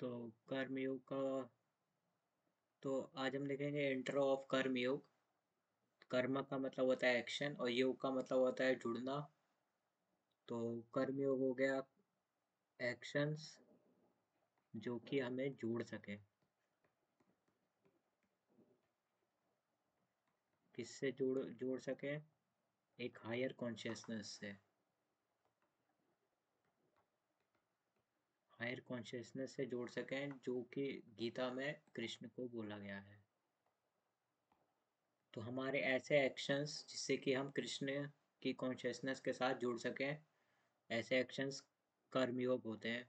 तो कर्मयोग का तो आज हम देखेंगे इंट्रो ऑफ कर्मयोग। कर्म का मतलब होता है एक्शन और योग का मतलब होता है जुड़ना। तो कर्मयोग हो गया एक्शंस जो कि हमें जोड़ सके। किससे जोड़ जोड़ सके? एक हायर कॉन्शियसनेस से। हायर कॉन्शियसनेस से जोड़ सकें जो कि गीता में कृष्ण को बोला गया है। तो हमारे ऐसे एक्शंस जिससे कि हम कृष्ण की कॉन्शियसनेस के साथ जुड़ सकें, ऐसे एक्शंस कर्मयोग होते हैं।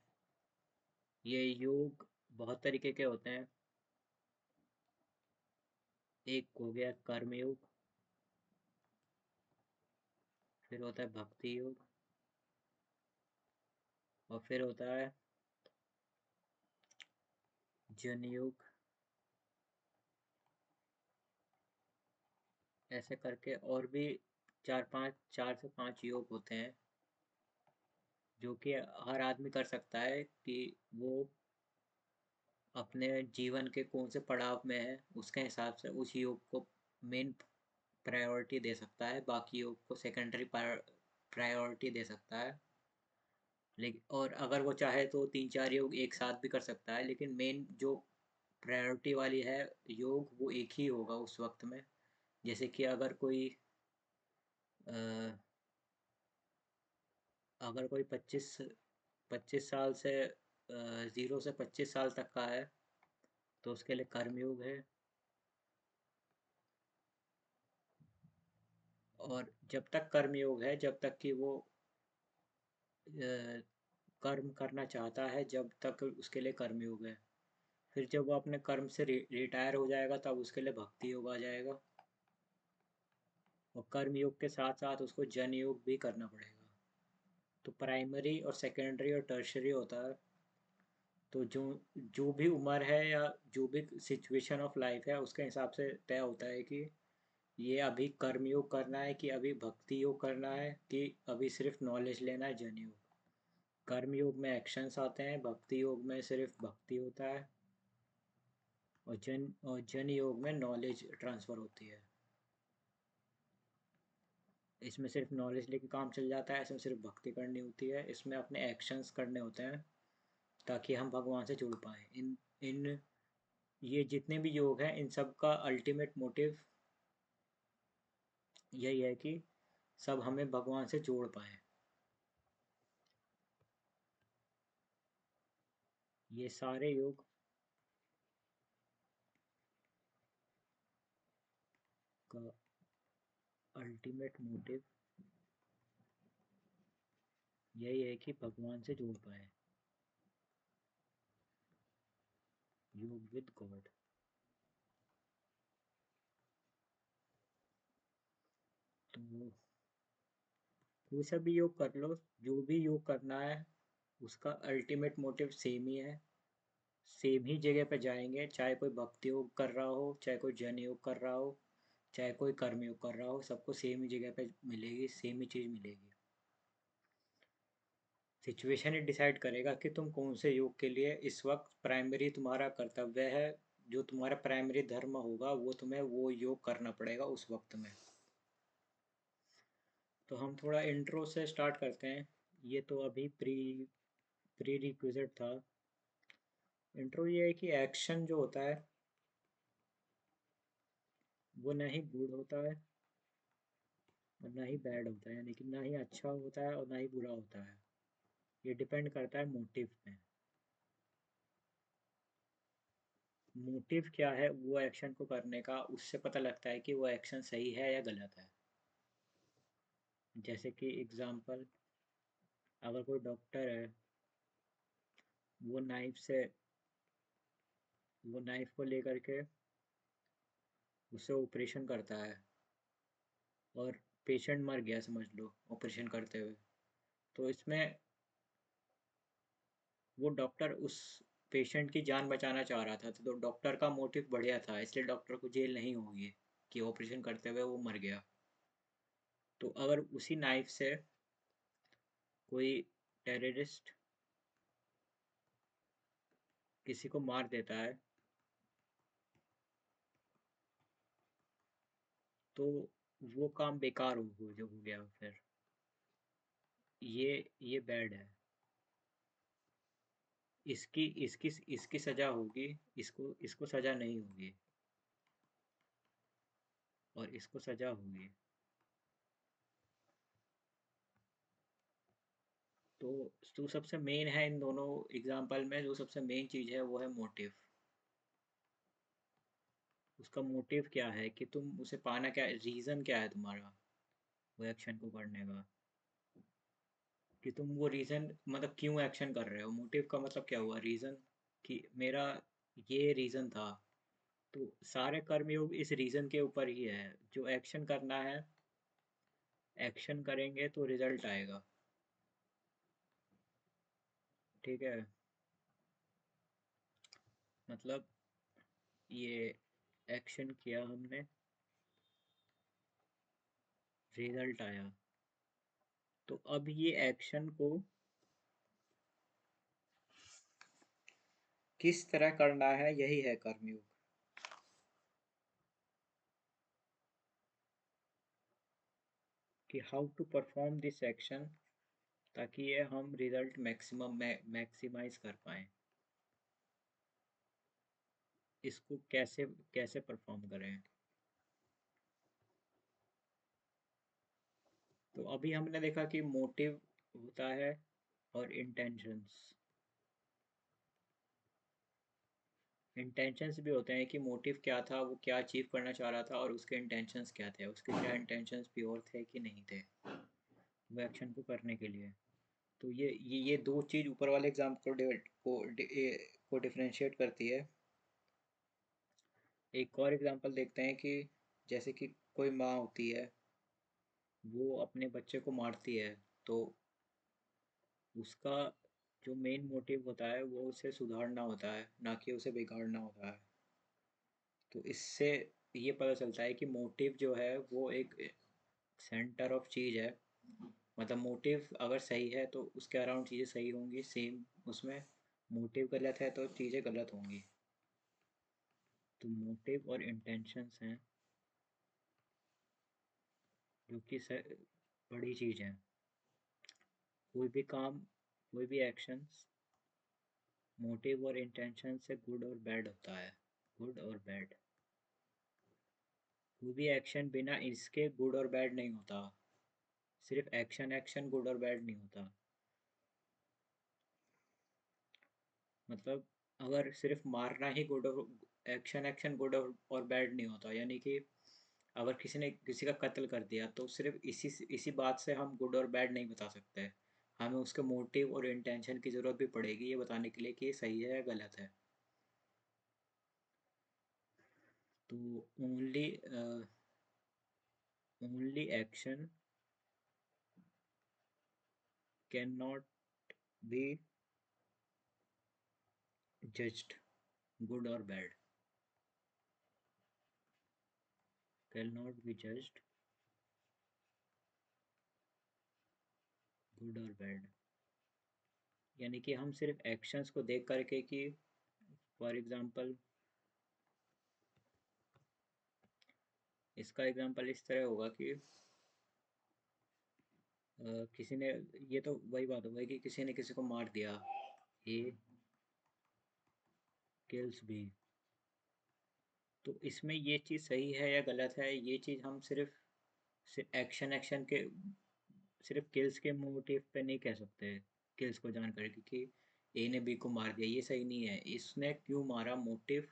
ये योग बहुत तरीके के होते हैं। एक हो गया कर्मयोग, फिर होता है भक्ति योग, और फिर होता है जन योग। ऐसे करके और भी चार से पांच योग होते हैं जो कि हर आदमी कर सकता है कि वो अपने जीवन के कौन से पड़ाव में है उसके हिसाब से उस योग को मेन प्रायोरिटी दे सकता है, बाकी योग को सेकेंडरी प्रायोरिटी दे सकता है। लेकिन और अगर वो चाहे तो तीन चार योग एक साथ भी कर सकता है, लेकिन मेन जो प्रायोरिटी वाली है योग वो एक ही होगा उस वक्त में। जैसे कि अ, अगर कोई 25 साल से 0 से 25 साल तक का है तो उसके लिए कर्मयोग है। और जब तक कर्मयोग है जब तक कि वो कर्म करना चाहता है जब तक उसके लिए कर्मयोग है। फिर जब वो अपने कर्म से रिटायर हो जाएगा तब उसके लिए भक्ति योग आ जाएगा। और कर्म योग के साथ साथ उसको जन योग भी करना पड़ेगा। तो प्राइमरी और सेकेंडरी और टर्शरी होता है। तो जो जो भी उम्र है या जो भी सिचुएशन ऑफ लाइफ है उसके हिसाब से तय होता है कि ये अभी कर्म योग करना है कि अभी भक्ति योग करना है कि अभी सिर्फ नॉलेज लेना है जन योग। कर्म योग में एक्शंस आते हैं, भक्ति योग में सिर्फ भक्ति होता है, और जन योग में नॉलेज ट्रांसफ़र होती है। इसमें सिर्फ नॉलेज लेके काम चल जाता है, इसमें सिर्फ भक्ति करनी होती है, इसमें अपने एक्शंस करने होते हैं ताकि हम भगवान से जुड़ पाएँ। इन इन ये जितने भी योग हैं इन सब का अल्टीमेट मोटिव यही है कि सब हमें भगवान से जोड़ पाएँ। ये सारे योग का अल्टीमेट मोटिव यही है कि भगवान से जुड़ पाएँ। योग विद गॉड। तो कोई सा भी योग कर लो, जो भी योग करना है उसका अल्टीमेट मोटिव सेम ही है। सेम ही जगह पे जाएंगे, चाहे कोई भक्ति योग कर रहा हो, चाहे कोई जन योग कर रहा हो, चाहे कोई कर्म योग कर रहा हो, सबको सेम ही जगह पे मिलेगी, सेम ही चीज़ मिलेगी। सिचुएशन ही डिसाइड करेगा कि तुम कौन से योग के लिए इस वक्त प्राइमरी तुम्हारा कर्तव्य है। जो तुम्हारा प्राइमरी धर्म होगा वो तुम्हें वो योग करना पड़ेगा उस वक्त में। तो हम थोड़ा इंट्रो से स्टार्ट करते हैं। ये तो अभी प्री रिक्विजिट था। इंट्रो ये है कि एक्शन जो होता है वो ना ही गुड होता है और ना ही बैड होता है, यानी कि ना ही अच्छा होता है और ना ही बुरा होता है। ये डिपेंड करता है मोटिव पे। मोटिव क्या है वो एक्शन को करने का, उससे पता लगता है कि वो एक्शन सही है या गलत है। जैसे कि एग्जांपल, अगर कोई डॉक्टर है, वो नाइफ से वो नाइफ को लेकर के उससे ऑपरेशन करता है और पेशेंट मर गया समझ लो ऑपरेशन करते हुए। तो इसमें वो डॉक्टर उस पेशेंट की जान बचाना चाह रहा था, तो डॉक्टर का मोटिव बढ़िया था, इसलिए डॉक्टर को जेल नहीं होगी कि ऑपरेशन करते हुए वो मर गया। तो अगर उसी नाइफ से कोई टेररिस्ट किसी को मार देता है तो वो काम बेकार हो गया फिर। ये बैड है। इसकी इसकी इसकी सजा होगी, इसको इसको सजा नहीं होगी, और इसको सजा होगी। तो जो सबसे मेन है इन दोनों एग्जाम्पल में, जो सबसे मेन चीज़ है वो है मोटिव। उसका मोटिव क्या है कि तुम उसे पाना, क्या रीज़न क्या है तुम्हारा वो एक्शन को करने का, कि तुम वो रीज़न मतलब क्यों एक्शन कर रहे हो। मोटिव का मतलब क्या हुआ, रीज़न, कि मेरा ये रीज़न था। तो सारे कर्मयोग इस रीज़न के ऊपर ही है। जो एक्शन करना है, एक्शन करेंगे तो रिजल्ट आएगा। ठीक है, मतलब ये एक्शन किया हमने, रिजल्ट आया। तो अब ये एक्शन को किस तरह करना है, यही है कर्मयोग। कि how to perform this action, ताकि ये हम रिजल्ट मैक्सिमम मैक्सिमाइज कर पाएँ। इसको कैसे कैसे परफॉर्म करें। तो अभी हमने देखा कि मोटिव होता है और इंटेंशंस। इंटेंशंस भी होते हैं कि मोटिव क्या था, वो क्या अचीव करना चाह रहा था, और उसके इंटेंशंस क्या थे, उसके क्या इंटेंशंस प्योर थे कि नहीं थे वो एक्शन को करने के लिए। तो ये दो चीज़ ऊपर वाले एग्जाम को डिफरेंशिएट करती है। एक और एग्जांपल देखते हैं कि जैसे कि कोई माँ होती है, वो अपने बच्चे को मारती है, तो उसका जो मेन मोटिव होता है वो उसे सुधारना होता है, ना कि उसे बिगाड़ना होता है। तो इससे ये पता चलता है कि मोटिव जो है वो एक सेंटर ऑफ चीज़ है। मतलब मोटिव अगर सही है तो उसके अराउंड चीज़ें सही होंगी, सेम उसमें मोटिव गलत है तो चीज़ें गलत होंगी। तो मोटिव और इंटेंशंस हैं जो कि बड़ी चीज़ है। कोई भी काम, कोई भी एक्शंस मोटिव और इंटेंशन से गुड और बैड होता है। गुड और बैड। कोई भी एक्शन बिना इसके गुड और बैड नहीं होता। सिर्फ एक्शन एक्शन गुड और बैड नहीं होता। मतलब अगर सिर्फ मारना ही गुड और एक्शन एक्शन गुड और बैड नहीं होता, यानी कि अगर किसी ने किसी का कत्ल कर दिया तो सिर्फ इसी बात से हम गुड और बैड नहीं बता सकते। हमें उसके मोटिव और इंटेंशन की ज़रूरत भी पड़ेगी ये बताने के लिए कि ये सही है या गलत है। तो only only action can not be judged good और bad. Can not be judged good और बैड। यानी कि हम सिर्फ एक्शंस को देख करके कि फॉर एग्जांपल इसका एग्जांपल इस तरह होगा कि किसी ने, ये तो वही बात हो गई कि किसी ने किसी को मार दिया, ए किल्स बी। तो इसमें ये चीज़ सही है या गलत है, ये चीज़ हम सिर्फ एक्शन एक्शन के, सिर्फ किल्स के मोटिव पे नहीं कह सकते। किल्स को जान कर कि ए ने बी को मार दिया, ये सही नहीं है। इसने क्यों मारा, मोटिव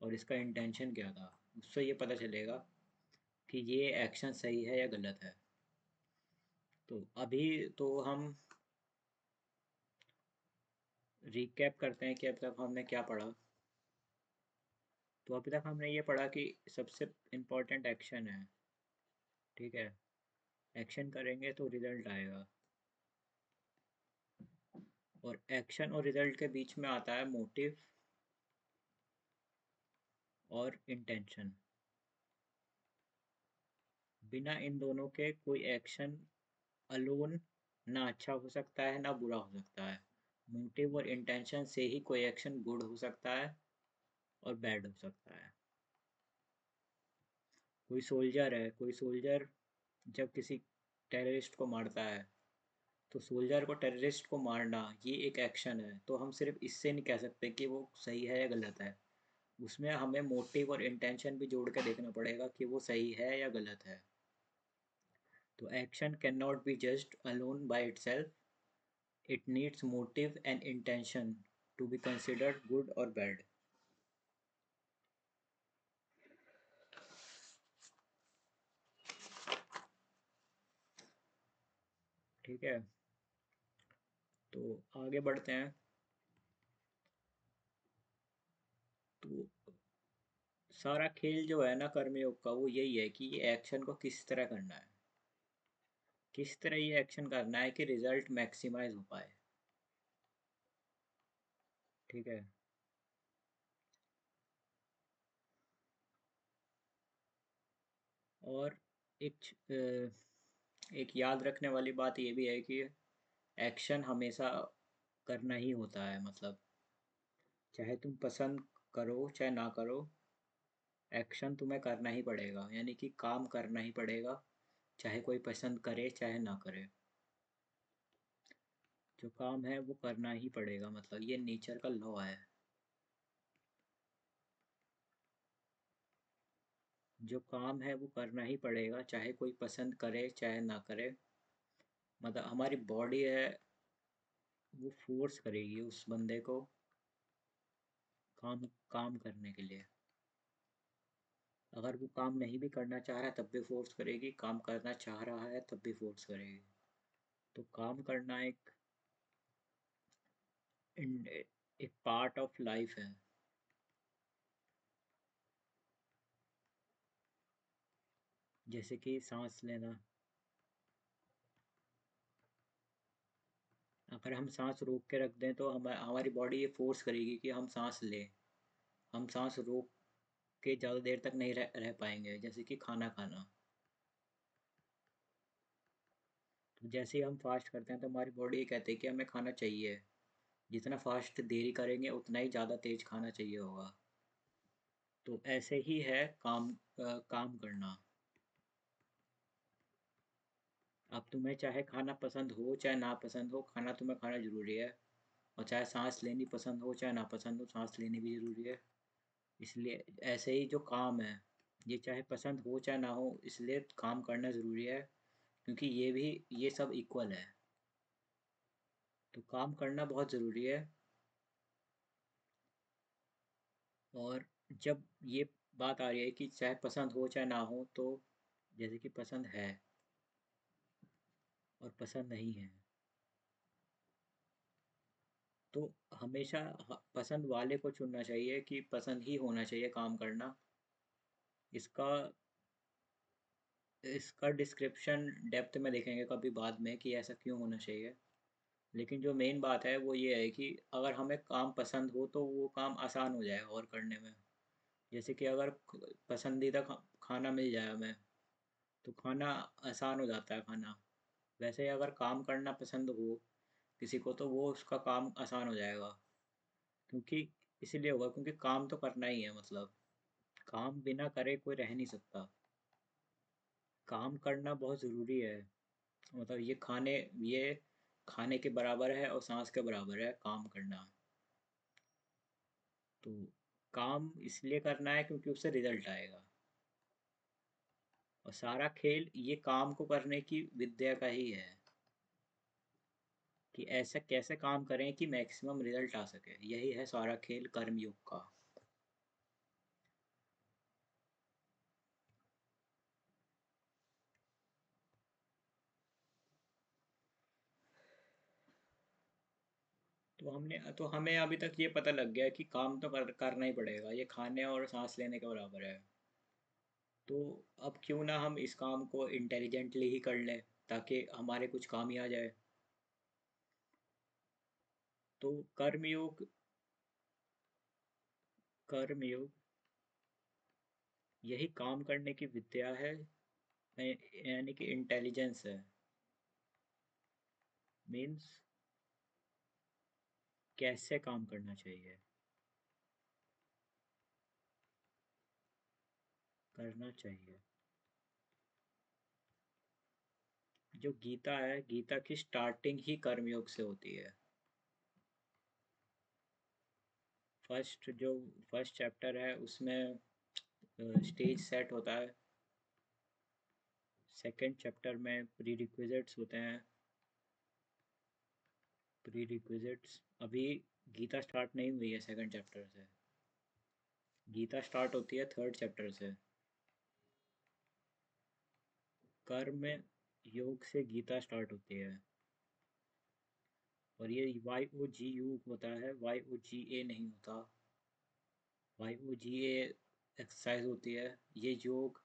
और इसका इंटेंशन क्या था, उससे ये पता चलेगा कि ये एक्शन सही है या गलत है। तो अभी तो हम रिकैप करते हैं कि अब तक हमने क्या पढ़ा। तो अभी तक हमने ये पढ़ा कि सबसे इम्पोर्टेंट एक्शन है। ठीक है, एक्शन करेंगे तो रिजल्ट आएगा, और एक्शन और रिजल्ट के बीच में आता है मोटिव और इंटेंशन। बिना इन दोनों के कोई एक्शन अलोन ना अच्छा हो सकता है ना बुरा हो सकता है। मोटिव और इंटेंशन से ही कोई एक्शन गुड हो सकता है और बैड हो सकता है। कोई सोल्जर जब किसी टेररिस्ट को मारता है, तो सोल्जर को टेररिस्ट को मारना ये एक एक्शन है, तो हम सिर्फ इससे नहीं कह सकते कि वो सही है या गलत है। उसमें हमें मोटिव और इंटेंशन भी जोड़ के देखना पड़ेगा कि वो सही है या गलत है। तो action can not be judged alone by itself, it needs motive and intention to be considered good और बैड। ठीक है, तो आगे बढ़ते हैं। तो सारा खेल जो है ना कर्मयोग का, वो यही है कि ये एक्शन को किस तरह करना है, किस तरह ये एक्शन करना है कि रिजल्ट मैक्सिमाइज हो पाए। ठीक है, और एक याद रखने वाली बात ये भी है कि एक्शन हमेशा करना ही होता है, मतलब चाहे तुम पसंद करो चाहे ना करो, एक्शन तुम्हें करना ही पड़ेगा, यानी कि काम करना ही पड़ेगा, चाहे कोई पसंद करे चाहे ना करे। जो काम है वो करना ही पड़ेगा, मतलब ये नेचर का लॉ है। जो काम है वो करना ही पड़ेगा, चाहे कोई पसंद करे चाहे ना करे। मतलब हमारी बॉडी है, वो फोर्स करेगी उस बंदे को काम काम करने के लिए। अगर वो काम नहीं भी करना चाह रहा है तब भी फोर्स करेगी, काम करना चाह रहा है तब भी फोर्स करेगी। तो काम करना एक पार्ट ऑफ लाइफ है। जैसे कि सांस लेना, अगर हम सांस रोक के रख दें तो हमारी बॉडी ये फोर्स करेगी कि हम सांस लें। हम सांस रोक के ज़्यादा देर तक नहीं रह पाएंगे। जैसे कि खाना खाना, तो जैसे ही हम फास्ट करते हैं तो हमारी बॉडी ये कहती है कि हमें खाना चाहिए। जितना फास्ट देरी करेंगे उतना ही ज़्यादा तेज खाना चाहिए होगा। तो ऐसे ही है काम करना। अब तुम्हें चाहे खाना पसंद हो चाहे ना पसंद हो, खाना तुम्हें खाना ज़रूरी है। और चाहे सांस लेनी पसंद हो चाहे ना पसंद हो, सांस लेनी भी ज़रूरी है। इसलिए ऐसे ही जो काम है, ये चाहे पसंद हो चाहे ना हो, इसलिए काम करना ज़रूरी है, क्योंकि ये सब इक्वल है। तो काम करना बहुत ज़रूरी है। और जब ये बात आ रही है कि चाहे पसंद हो चाहे ना हो, तो जैसे कि पसंद है और पसंद नहीं है, तो हमेशा पसंद वाले को चुनना चाहिए, कि पसंद ही होना चाहिए काम करना। इसका इसका डिस्क्रिप्शन डेप्थ में देखेंगे कभी बाद में कि ऐसा क्यों होना चाहिए। लेकिन जो मेन बात है वो ये है कि अगर हमें काम पसंद हो तो वो काम आसान हो जाए और करने में। जैसे कि अगर पसंदीदा खाना मिल जाए हमें, तो खाना आसान हो जाता है खाना। वैसे ही अगर काम करना पसंद हो किसी को, तो वो उसका काम आसान हो जाएगा। क्योंकि इसीलिए होगा क्योंकि काम तो करना ही है, मतलब काम बिना करे कोई रह नहीं सकता। काम करना बहुत ज़रूरी है। मतलब ये खाने के बराबर है और सांस के बराबर है काम करना। तो काम इसलिए करना है क्योंकि उससे रिजल्ट आएगा। और सारा खेल ये काम को करने की विद्या का ही है, कि ऐसा कैसे काम करें कि मैक्सिमम रिजल्ट आ सके। यही है सारा खेल कर्मयोग का। तो हमें अभी तक ये पता लग गया कि काम तो करना ही पड़ेगा, ये खाने और सांस लेने के बराबर है। तो अब क्यों ना हम इस काम को इंटेलिजेंटली ही कर लें, ताकि हमारे कुछ काम ही आ जाए। तो कर्मयोग यही काम करने की विद्या है, यानी कि इंटेलिजेंस है। मीन्स कैसे काम करना चाहिए, करना चाहिए। जो गीता है, गीता की स्टार्टिंग ही कर्मयोग से होती है। जो फर्स्ट चैप्टर है उसमें स्टेज सेट होता है। सेकंड चैप्टर में प्री रिक्विजिट्स होते हैं। प्री रिक्विजिट्स अभी गीता स्टार्ट नहीं हुई है सेकंड चैप्टर से। गीता स्टार्ट होती है थर्ड चैप्टर से। कर्म योग से गीता स्टार्ट होती है। और ये YOGU होता है, YOGA नहीं होता। YOGA एक्सरसाइज होती है। ये योग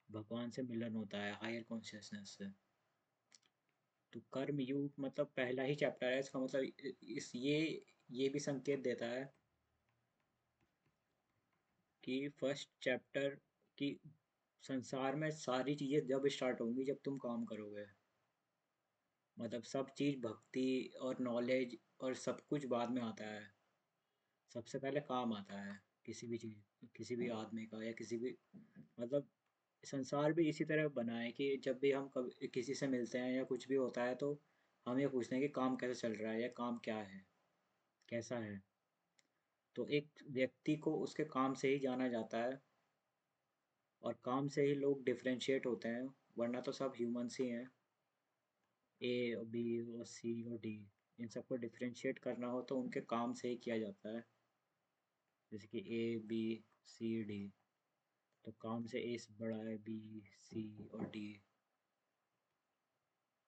भगवान से मिलन होता है, हायर कॉन्शियसनेस से। तो कर्म योग मतलब पहला ही चैप्टर है, इसका मतलब इस ये भी संकेत देता है कि फर्स्ट चैप्टर की संसार में सारी चीज़ें जब स्टार्ट होंगी जब तुम काम करोगे। मतलब सब चीज़ भक्ति और नॉलेज और सब कुछ बाद में आता है। सबसे पहले काम आता है किसी भी चीज़, किसी भी आदमी का या किसी भी, मतलब संसार भी इसी तरह बना है कि जब भी हम कभी किसी से मिलते हैं या कुछ भी होता है तो हम ये पूछते हैं कि काम कैसे चल रहा है या काम क्या है, कैसा है। तो एक व्यक्ति को उसके काम से ही जाना जाता है, और काम से ही लोग डिफरेंशिएट होते हैं, वरना तो सब ह्यूमंस ही हैं। ए और बी और सी और डी, इन सबको डिफरेंशिएट करना हो तो उनके काम से ही किया जाता है। जैसे कि A B C D, तो काम से ए बड़ा है, B C और D,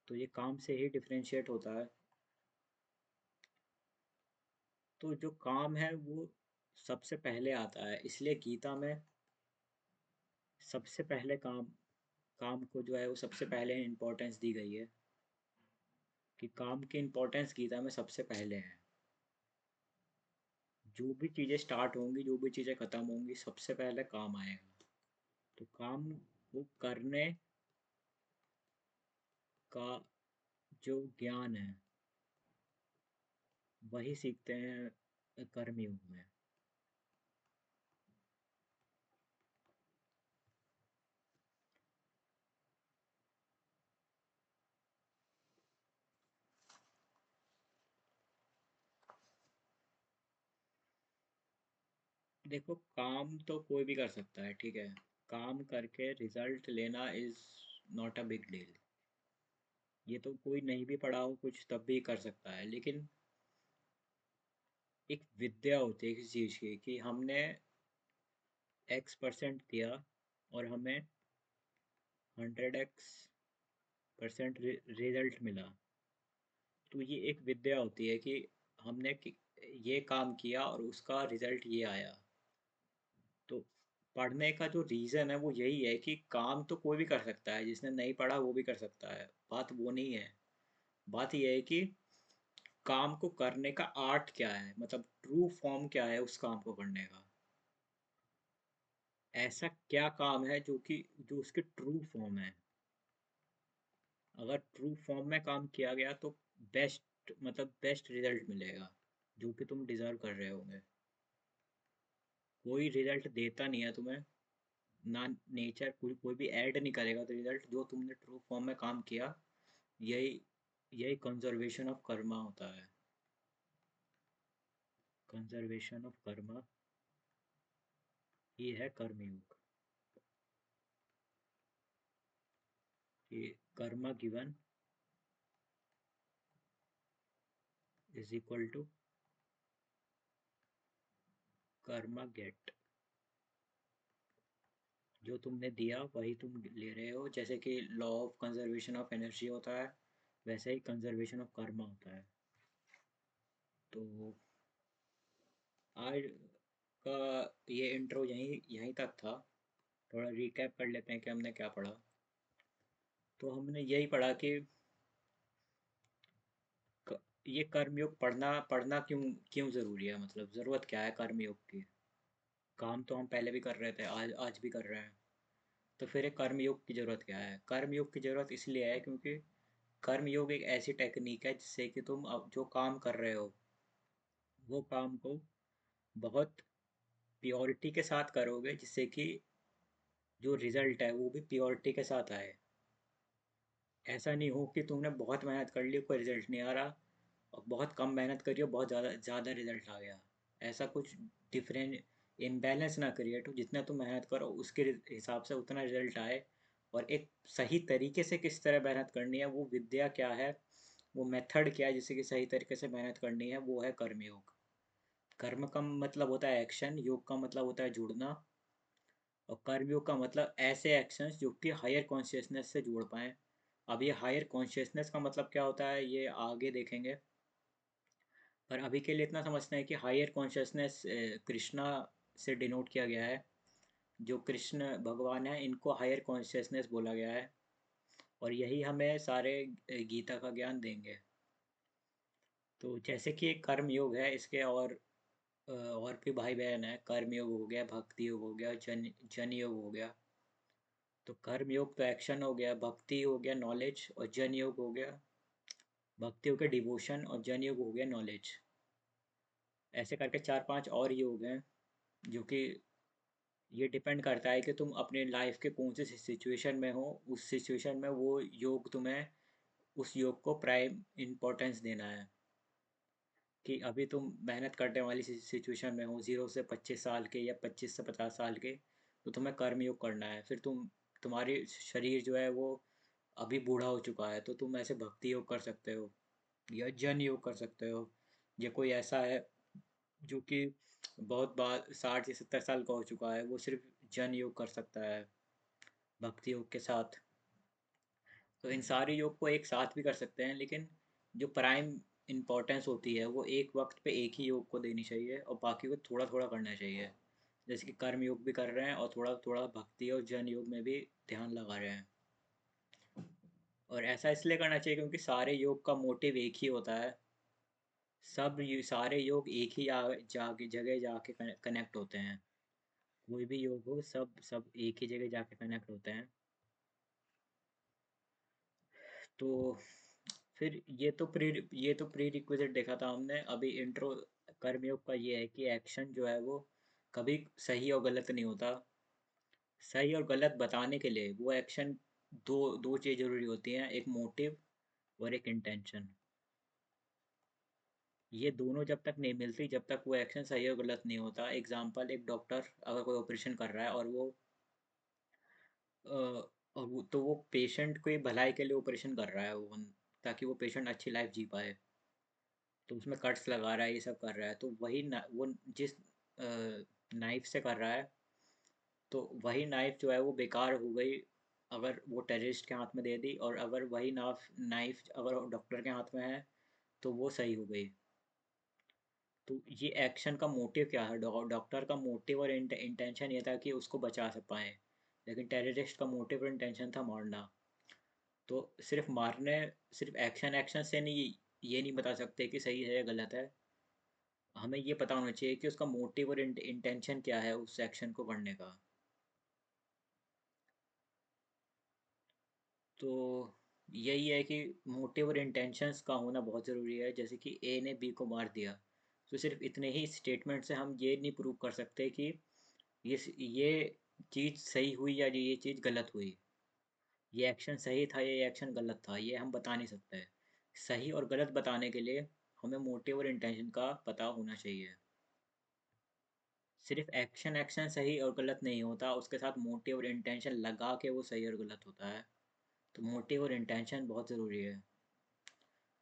तो ये काम से ही डिफरेंशिएट होता है। तो जो काम है वो सबसे पहले आता है, इसलिए गीता में सबसे पहले काम, काम को जो है वो सबसे पहले इम्पोर्टेंस दी गई है, कि काम की इम्पोर्टेंस गीता में सबसे पहले है। जो भी चीज़ें स्टार्ट होंगी, जो भी चीज़ें ख़त्म होंगी, सबसे पहले काम आएगा। तो काम वो करने का जो ज्ञान है वही सीखते हैं कर्मयोग में। देखो, काम तो कोई भी कर सकता है, ठीक है। काम करके रिजल्ट लेना is not a big deal. ये तो कोई नहीं भी पढ़ा हो कुछ तब भी कर सकता है, लेकिन एक विद्या होती है किसी चीज़ की, कि हमने X% दिया और हमें 100X% रिजल्ट मिला। तो ये एक विद्या होती है कि ये काम किया और उसका रिजल्ट ये आया। तो पढ़ने का जो रीज़न है वो यही है कि काम तो कोई भी कर सकता है, जिसने नहीं पढ़ा वो भी कर सकता है, बात वो नहीं है। बात ये है कि काम को करने का आर्ट क्या है, मतलब ट्रू फॉर्म क्या है उस काम को करने का। ऐसा क्या काम है जो उसकी ट्रू फॉर्म है। अगर ट्रू फॉर्म में काम किया गया तो बेस्ट रिजल्ट मिलेगा, जो कि तुम डिजर्व कर रहे होंगे। कोई रिजल्ट देता नहीं है तुम्हें, ना नेचर, कोई भी ऐड नहीं करेगा तो रिजल्ट, जो तुमने ट्रू फॉर्म में काम किया, यही यही कंजर्वेशन ऑफ कर्मा होता है। कंजर्वेशन ऑफ कर्मा ये है कर्मयोग, कि karma given is equal to karma get. जो तुमने दिया वही तुम ले रहे हो, जैसे कि law of conservation of energy होता है, वैसे ही कंजर्वेशन ऑफ कर्मा होता है। तो आज का ये इंट्रो यहीं यहीं तक था। थोड़ा रिकैप कर लेते हैं कि हमने क्या पढ़ा। तो हमने यही पढ़ा कि ये कर्मयोग पढ़ना पढ़ना क्यों क्यों ज़रूरी है, मतलब ज़रूरत क्या है कर्मयोग की। काम तो हम पहले भी कर रहे थे, आज आज भी कर रहे हैं। तो फिर एक कर्मयोग की ज़रूरत क्या है। कर्मयोग की ज़रूरत इसलिए है क्योंकि कर्मयोग एक ऐसी टेक्निक है जिससे कि तुम अब जो काम कर रहे हो वो काम को बहुत प्योरिटी के साथ करोगे, जिससे कि जो रिजल्ट है वो भी प्योरिटी के साथ आए। ऐसा नहीं हो कि तुमने बहुत मेहनत कर ली, कोई रिजल्ट नहीं आ रहा, और बहुत कम मेहनत करी और बहुत ज़्यादा ज़्यादा रिजल्ट आ गया। ऐसा कुछ डिफरेंट इम्बैलेंस ना क्रिएट हो, जितना तुम मेहनत करो उसके हिसाब से उतना रिजल्ट आए। और एक सही तरीके से किस तरह मेहनत करनी है, वो विद्या क्या है, वो मेथड क्या है जिससे कि सही तरीके से मेहनत करनी है, वो है कर्मयोग। कर्म का मतलब होता है एक्शन, योग का मतलब होता है जुड़ना, और कर्मयोग का मतलब ऐसे एक्शंस जो कि हायर कॉन्शियसनेस से जुड़ पाएँ। अब ये हायर कॉन्शियसनेस का मतलब क्या होता है ये आगे देखेंगे, पर अभी के लिए इतना समझते हैं कि हायर कॉन्शियसनेस कृष्णा से डिनोट किया गया है। जो कृष्ण भगवान है इनको हायर कॉन्शियसनेस बोला गया है, और यही हमें सारे गीता का ज्ञान देंगे। तो जैसे कि एक कर्म योग है, इसके और भी भाई बहन है। कर्म योग हो गया, भक्ति योग हो गया, जन योग हो गया। तो कर्म योग तो एक्शन हो गया, भक्ति हो गया नॉलेज, और जन योग हो गया, भक्ति हो गया डिवोशन, और जन योग हो गया नॉलेज। ऐसे करके चार पांच और योग हैं, जो कि ये डिपेंड करता है कि तुम अपने लाइफ के कौन से सिचुएशन में हो, उस सिचुएशन में वो योग तुम्हें, उस योग को प्राइम इम्पोर्टेंस देना है। कि अभी तुम मेहनत करने वाली सिचुएशन में हो, 0 से 25 साल के या 25 से 50 साल के, तो तुम्हें कर्म योग करना है। फिर तुम्हारी शरीर जो है वो अभी बूढ़ा हो चुका है, तो तुम ऐसे भक्ति योग कर सकते हो या जन योग कर सकते हो। ये कोई ऐसा है जो कि बहुत बार 60 या 70 साल का हो चुका है, वो सिर्फ जन योग कर सकता है भक्ति योग के साथ। तो इन सारे योग को एक साथ भी कर सकते हैं, लेकिन जो प्राइम इम्पोर्टेंस होती है वो एक वक्त पे एक ही योग को देनी चाहिए, और बाकी को थोड़ा थोड़ा करना चाहिए। जैसे कि कर्म योग भी कर रहे हैं, और थोड़ा थोड़ा भक्ति और जन योग में भी ध्यान लगा रहे हैं। और ऐसा इसलिए करना चाहिए क्योंकि सारे योग का मोटिव एक ही होता है। सारे योग एक ही जाके जगह जाके कनेक्ट होते हैं। कोई भी योग हो, सब सब एक ही जगह जाके कनेक्ट होते हैं। तो फिर ये तो प्री रिक्विजिट देखा था हमने। अभी इंट्रो कर्मयोग का ये है कि एक्शन जो है वो कभी सही और गलत नहीं होता। सही और गलत बताने के लिए वो एक्शन, दो दो चीज़ जरूरी होती हैं, एक मोटिव और एक इंटेंशन। ये दोनों जब तक नहीं मिलती, जब तक वो एक्शन सही और गलत नहीं होता। एग्जाम्पल, एक डॉक्टर अगर कोई ऑपरेशन कर रहा है और तो वो पेशेंट की भलाई के लिए ऑपरेशन कर रहा है, वो ताकि वो पेशेंट अच्छी लाइफ जी पाए। तो उसमें कट्स लगा रहा है, ये सब कर रहा है, तो वो जिस नाइफ से कर रहा है, तो वही नाइफ जो है वो बेकार हो गई अगर वो टेररिस्ट के हाथ में दे दी, और अगर वही नाइफ अगर डॉक्टर के हाथ में है तो वो सही हो गई। तो ये एक्शन का मोटिव क्या है, डॉक्टर का मोटिव और इंटेंशन ये था कि उसको बचा से पाए, लेकिन टेररिस्ट का मोटिव और इंटेंशन था मारना। तो सिर्फ एक्शन एक्शन से नहीं, ये नहीं बता सकते कि सही है या गलत है। हमें ये पता होना चाहिए कि उसका मोटिव और इंटेंशन क्या है उस एक्शन को करने का। तो यही है कि मोटिव और इंटेंशंस का होना बहुत ज़रूरी है। जैसे कि ए ने बी को मार दिया, तो सिर्फ इतने ही स्टेटमेंट से हम ये नहीं प्रूव कर सकते कि ये चीज़ सही हुई या ये चीज़ गलत हुई। ये एक्शन सही था, ये एक्शन गलत था, ये हम बता नहीं सकते। सही और गलत बताने के लिए हमें मोटिव और इंटेंशन का पता होना चाहिए। सिर्फ एक्शन एक्शन सही और गलत नहीं होता, उसके साथ मोटिव और इंटेंशन लगा के वो सही और गलत होता है। तो मोटिव और इंटेंशन बहुत ज़रूरी है।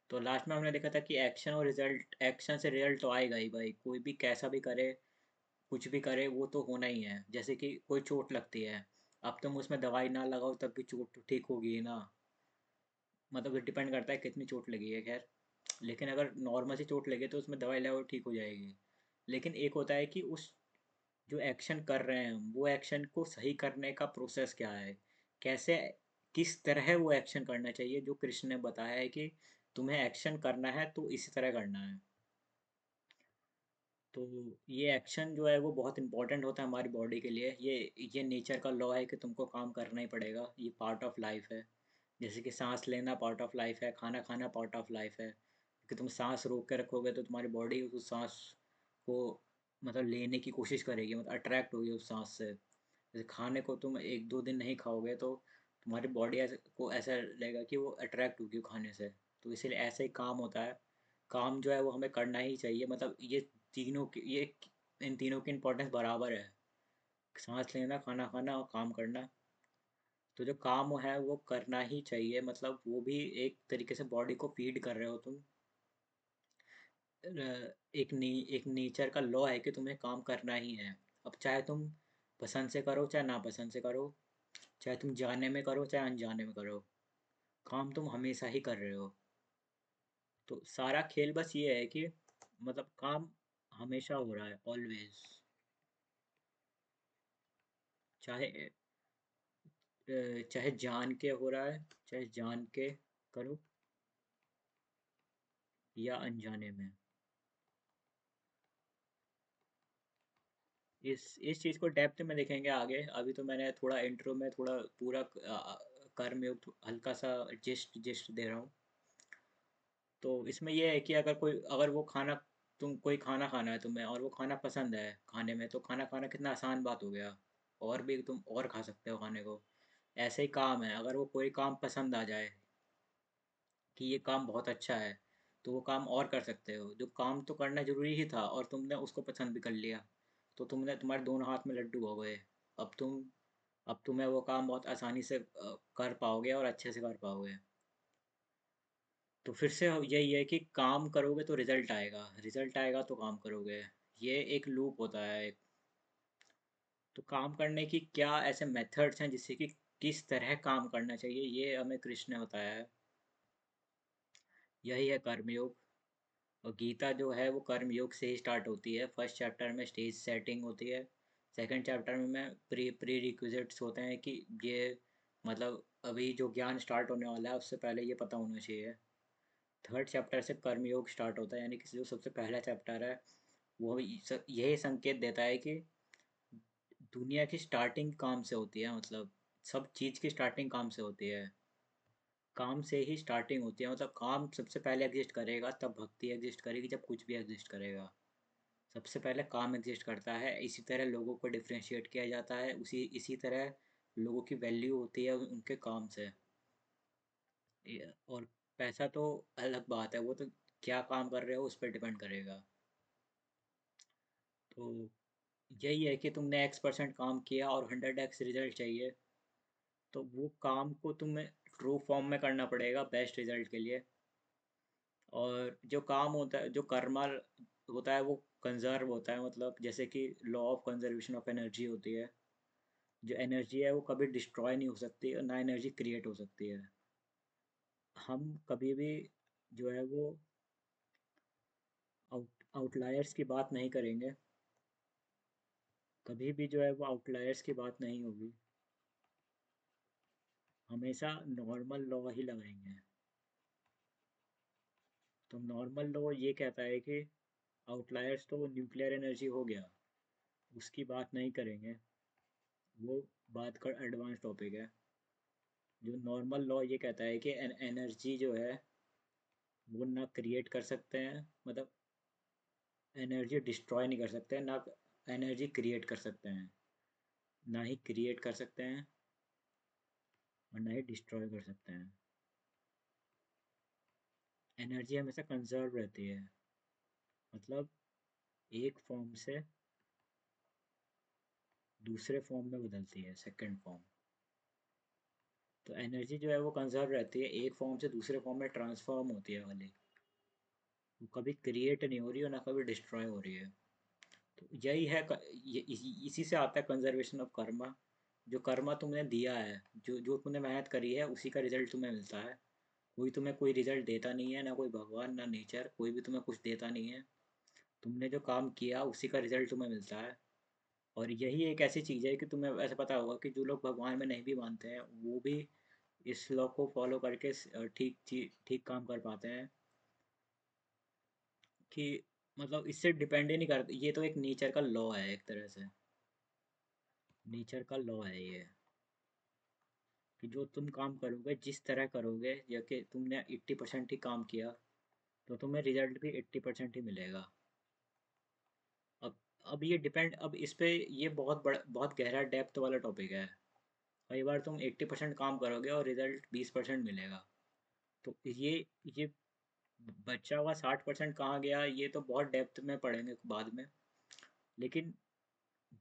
तो लास्ट में हमने देखा था कि एक्शन और रिजल्ट, एक्शन से रिजल्ट तो आएगा ही भाई, कोई भी कैसा भी करे, कुछ भी करे, वो तो होना ही है। जैसे कि कोई चोट लगती है, अब तुम उसमें दवाई ना लगाओ तब भी चोट तो ठीक होगी ही ना। मतलब डिपेंड करता है कितनी चोट लगी है, खैर। लेकिन अगर नॉर्मल सी चोट लगे तो उसमें दवाई लगाओ ठीक हो जाएगी। लेकिन एक होता है कि उस जो एक्शन कर रहे हैं हम, वो एक्शन को सही करने का प्रोसेस क्या है, कैसे, किस तरह वो एक्शन करना चाहिए, जो कृष्ण ने बताया है कि तुम्हें एक्शन करना है तो इसी तरह करना है। तो ये एक्शन जो है वो बहुत इंपॉर्टेंट होता है हमारी बॉडी के लिए। ये नेचर का लॉ है कि तुमको काम करना ही पड़ेगा, ये पार्ट ऑफ लाइफ है। जैसे कि सांस लेना पार्ट ऑफ लाइफ है, खाना खाना पार्ट ऑफ लाइफ है, कि तुम सांस रोक के रखोगे तो तुम्हारी बॉडी उस सांस को मतलब लेने की कोशिश करेगी, मतलब अट्रैक्ट होगी उस सांस से। जैसे खाने को तुम एक दो दिन नहीं खाओगे तो तुम्हारी बॉडी ऐसे को ऐसा लगेगा कि वो अट्रैक्ट होगी खाने से। तो इसीलिए ऐसे ही काम होता है। काम जो है वो हमें करना ही चाहिए, मतलब ये तीनों की ये इन तीनों की इम्पोर्टेंस बराबर है। सांस लेना, खाना खाना और काम करना। तो जो काम है वो करना ही चाहिए, मतलब वो भी एक तरीके से बॉडी को फीड कर रहे हो तुम। एक नेचर का लॉ है कि तुम्हें काम करना ही है। अब चाहे तुम पसंद से करो चाहे ना पसंद से करो, चाहे तुम जाने में करो चाहे अनजाने में करो, काम तुम हमेशा ही कर रहे हो। तो सारा खेल बस ये है कि मतलब काम हमेशा हो रहा है, ऑलवेज। चाहे चाहे जान के हो रहा है, चाहे जान के करो या अनजाने में। इस चीज़ को डेप्थ में देखेंगे आगे। अभी तो मैंने थोड़ा इंट्रो में थोड़ा पूरा कर्मयोग हल्का सा जिस्ट जिस्ट दे रहा हूँ। तो इसमें यह है कि अगर वो खाना तुम कोई खाना खाना है तुम्हें और वो खाना पसंद है खाने में, तो खाना खाना कितना आसान बात हो गया। और भी तुम और खा सकते हो खाने को। ऐसे ही काम है, अगर वो कोई काम पसंद आ जाए कि ये काम बहुत अच्छा है, तो वो काम और कर सकते हो। जो काम तो करना जरूरी ही था और तुमने उसको पसंद भी कर लिया, तो तुम्हारे दोनों हाथ में लड्डू हो गए। अब तुम अब तुम्हें वो काम बहुत आसानी से कर पाओगे और अच्छे से कर पाओगे। तो फिर से यही है कि काम करोगे तो रिजल्ट आएगा, रिजल्ट आएगा तो काम करोगे। ये एक लूप होता है। तो काम करने की क्या ऐसे मेथड्स हैं जिससे कि किस तरह काम करना चाहिए, ये हमें कृष्ण ने बताया है। यही है कर्मयोग। और गीता जो है वो कर्मयोग से ही स्टार्ट होती है। फर्स्ट चैप्टर में स्टेज सेटिंग होती है। सेकंड चैप्टर में प्री रिक्विजिट्स होते हैं कि ये मतलब अभी जो ज्ञान स्टार्ट होने वाला है उससे पहले ये पता होना चाहिए। थर्ड चैप्टर से कर्मयोग स्टार्ट होता है, यानी कि जो सबसे पहला चैप्टर है वो यही संकेत देता है कि दुनिया की स्टार्टिंग काम से होती है, मतलब सब चीज़ की स्टार्टिंग काम से होती है। काम से ही स्टार्टिंग होती है, मतलब काम सबसे पहले एग्जिस्ट करेगा तब भक्ति एग्जिस्ट करेगी, जब कुछ भी एग्जिस्ट करेगा सबसे पहले काम एग्जिस्ट करता है। इसी तरह लोगों को डिफ्रेंशिएट किया जाता है, उसी इसी तरह लोगों की वैल्यू होती है उनके काम से। और पैसा तो अलग बात है, वो तो क्या काम कर रहे हो उस पर डिपेंड करेगा। तो यही है कि तुमने X% काम किया और 100x रिजल्ट चाहिए, तो वो काम को तुम्हें ट्रू फॉर्म में करना पड़ेगा बेस्ट रिजल्ट के लिए। और जो काम होता है, जो कर्मा होता है, वो कंजर्व होता है, मतलब जैसे कि law of conservation of energy होती है। जो एनर्जी है वो कभी डिस्ट्रॉय नहीं हो सकती और ना एनर्जी क्रिएट हो सकती है। हम कभी भी जो है वो आउटलायर्स की बात नहीं करेंगे। कभी भी जो है वो आउटलायर्स की बात नहीं होगी। हमेशा नॉर्मल लॉ ही लगाएंगे। तो नॉर्मल लॉ ये कहता है कि आउटलायर्स तो न्यूक्लियर एनर्जी हो गया, उसकी बात नहीं करेंगे। वो बात का एडवांस टॉपिक है। जो नॉर्मल लॉ ये कहता है कि एनर्जी जो है वो ना क्रिएट कर सकते हैं, मतलब एनर्जी डिस्ट्रॉय नहीं कर सकते हैं, ना एनर्जी क्रिएट कर सकते हैं। ना ही क्रिएट कर सकते हैं और ना ही डिस्ट्रॉय कर सकते हैं। एनर्जी हमेशा कंजर्व रहती है, मतलब एक फॉर्म से दूसरे फॉर्म में बदलती है, सेकंड फॉर्म। तो एनर्जी जो है वो कंजर्व रहती है, एक फॉर्म से दूसरे फॉर्म में ट्रांसफॉर्म होती है वाली। वो कभी क्रिएट नहीं हो रही और ना कभी डिस्ट्रॉय हो रही है। तो यही है इसी से आता है कंजर्वेशन ऑफ कर्मा। जो कर्मा तुमने दिया है, जो जो तुमने मेहनत करी है, उसी का रिजल्ट तुम्हें मिलता है। कोई तुम्हें कोई रिजल्ट देता नहीं है, ना कोई भगवान ना नेचर, कोई भी तुम्हें कुछ देता नहीं है। तुमने जो काम किया उसी का रिजल्ट तुम्हें मिलता है। और यही एक ऐसी चीज़ है कि तुम्हें ऐसा पता होगा कि जो लोग भगवान में नहीं भी मानते हैं वो भी इस लॉ को फॉलो करके ठीक ठीक ठीक काम कर पाते हैं। कि मतलब इससे डिपेंड ही नहीं करते, ये तो एक नेचर का लॉ है, एक तरह से नेचर का लॉ है ये। कि जो तुम काम करोगे जिस तरह करोगे, या कि तुमने 80% ही काम किया तो तुम्हें रिजल्ट भी 80% ही मिलेगा। अब अब ये डिपेंड, अब इस पे ये बहुत गहरा डेप्थ वाला टॉपिक है। कई बार तुम 80% काम करोगे और रिजल्ट 20% मिलेगा। तो ये बच्चा हुआ 60% कहाँ गया, ये तो बहुत डेप्थ में पढ़ेंगे बाद में। लेकिन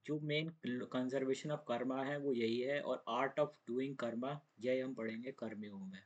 जो मेन कंजर्वेशन ऑफ कर्मा है वो यही है, और आर्ट ऑफ डूइंग कर्मा, यही हम पढ़ेंगे कर्मयोग में।